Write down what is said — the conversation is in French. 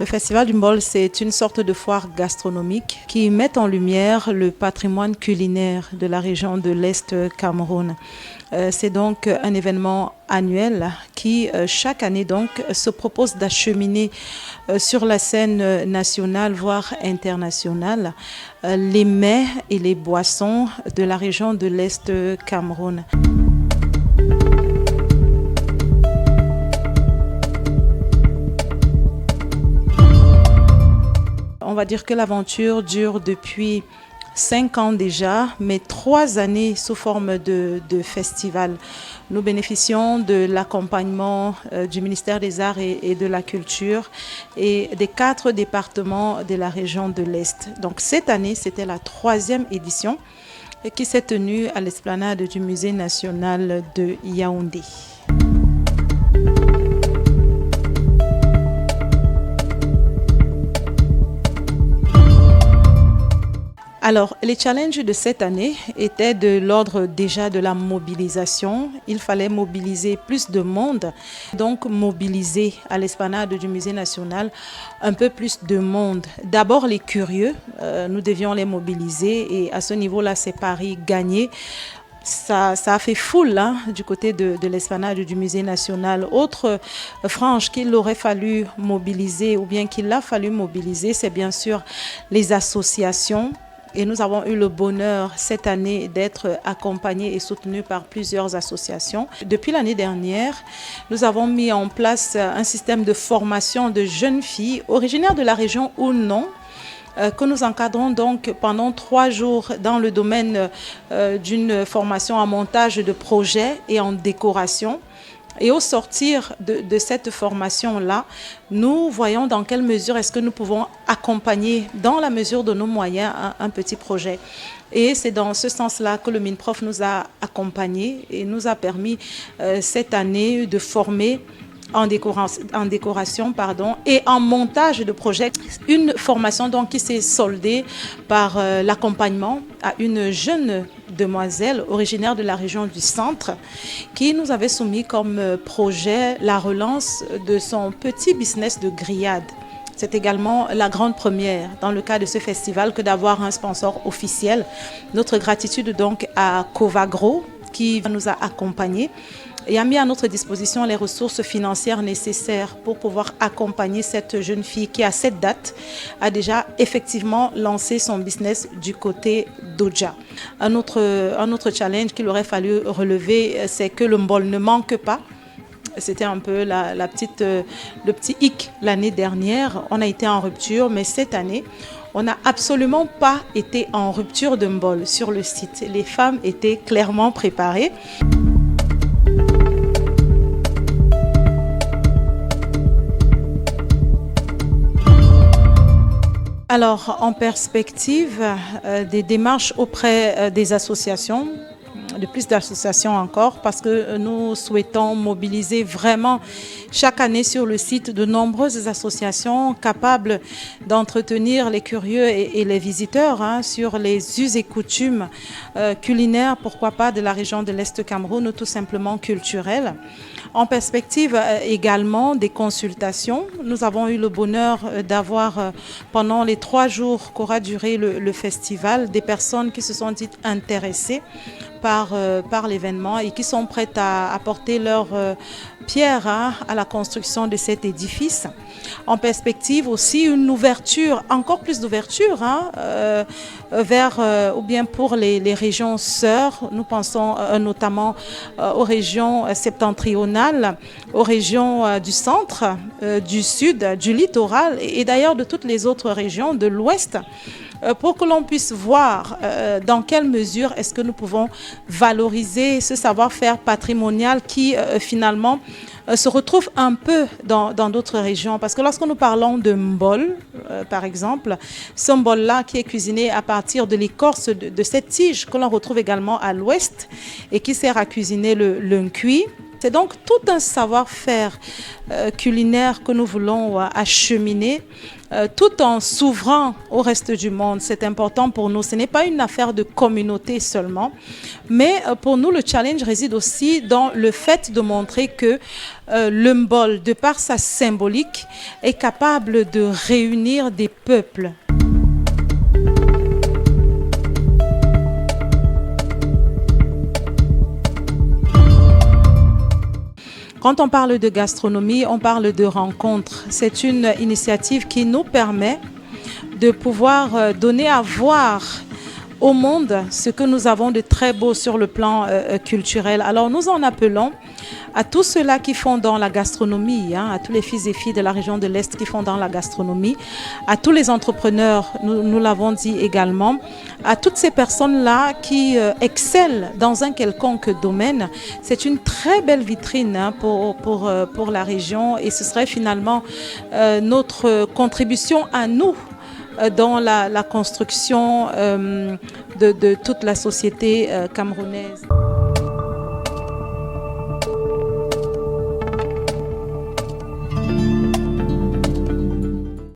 Le Festival du Mbol, c'est une sorte de foire gastronomique qui met en lumière le patrimoine culinaire de la région de l'Est Cameroun. C'est donc un événement annuel qui, chaque année, donc, se propose d'acheminer sur la scène nationale, voire internationale, les mets et les boissons de la région de l'Est Cameroun. On va dire que l'aventure dure depuis 5 ans déjà, mais 3 années sous forme de festival. Nous bénéficions de l'accompagnement du ministère des Arts et de la Culture et des 4 départements de la région de l'Est. Donc cette année, c'était la 3e édition qui s'est tenue à l'esplanade du Musée national de Yaoundé. Alors, les challenges de cette année étaient de l'ordre déjà de la mobilisation. Il fallait mobiliser plus de monde, donc mobiliser à l'esplanade du Musée national un peu plus de monde. D'abord les curieux, nous devions les mobiliser et à ce niveau-là, c'est Paris gagné. Ça a fait foule du côté de l'esplanade du Musée national. Autre frange qu'il aurait fallu mobiliser ou bien qu'il a fallu mobiliser, c'est bien sûr les associations. Et nous avons eu le bonheur cette année d'être accompagnés et soutenus par plusieurs associations. Depuis l'année dernière, nous avons mis en place un système de formation de jeunes filles originaires de la région ou non, que nous encadrons donc pendant 3 jours dans le domaine d'une formation en montage de projets et en décoration. Et au sortir de cette formation-là, nous voyons dans quelle mesure est-ce que nous pouvons accompagner, dans la mesure de nos moyens, un petit projet. Et c'est dans ce sens-là que le MINPROF nous a accompagnés et nous a permis cette année de former en décoration et en montage de projets. Une formation donc qui s'est soldée par l'accompagnement à une jeune demoiselle originaire de la région du centre qui nous avait soumis comme projet la relance de son petit business de grillade. C'est également la grande première dans le cadre de ce festival que d'avoir un sponsor officiel. Notre gratitude donc à Covagro qui nous a accompagnés et a mis à notre disposition les ressources financières nécessaires pour pouvoir accompagner cette jeune fille qui, à cette date, a déjà effectivement lancé son business du côté d'Odja. Un autre challenge qu'il aurait fallu relever, c'est que le mbol ne manque pas. C'était un peu le petit hic l'année dernière. On a été en rupture, mais cette année, on n'a absolument pas été en rupture de mbol sur le site. Les femmes étaient clairement préparées. Alors, en perspective des démarches auprès des associations, de plus d'associations encore, parce que nous souhaitons mobiliser vraiment chaque année sur le site de nombreuses associations capables d'entretenir les curieux et les visiteurs sur les us et coutumes culinaires, pourquoi pas de la région de l'Est Cameroun ou tout simplement culturelles. En perspective également des consultations, nous avons eu le bonheur d'avoir pendant les 3 jours qu'aura duré le festival des personnes qui se sont dites intéressées par l'événement et qui sont prêtes à apporter leur pierre à la construction de cet édifice. En perspective aussi une ouverture, encore plus d'ouverture vers ou bien pour les régions sœurs. Nous pensons notamment aux régions septentrionales, aux régions du centre, du sud, du littoral et d'ailleurs de toutes les autres régions de l'ouest, pour que l'on puisse voir dans quelle mesure est-ce que nous pouvons valoriser ce savoir-faire patrimonial qui finalement se retrouve un peu dans d'autres régions. Parce que lorsque nous parlons de mbol, par exemple, ce mbol-là qui est cuisiné à partir de l'écorce de cette tige que l'on retrouve également à l'ouest et qui sert à cuisiner le nkui. C'est donc tout un savoir-faire culinaire que nous voulons acheminer tout en s'ouvrant au reste du monde. C'est important pour nous. Ce n'est pas une affaire de communauté seulement, mais pour nous, le challenge réside aussi dans le fait de montrer que le Mbol, de par sa symbolique, est capable de réunir des peuples. Quand on parle de gastronomie, on parle de rencontres. C'est une initiative qui nous permet de pouvoir donner à voir au monde ce que nous avons de très beau sur le plan culturel. Alors nous en appelons à tous ceux-là qui font dans la gastronomie, à tous les fils et filles de la région de l'Est qui font dans la gastronomie, à tous les entrepreneurs, nous l'avons dit également, à toutes ces personnes-là qui excellent dans un quelconque domaine. C'est une très belle vitrine pour la région et ce serait finalement notre contribution à nous dans la construction de toute la société camerounaise.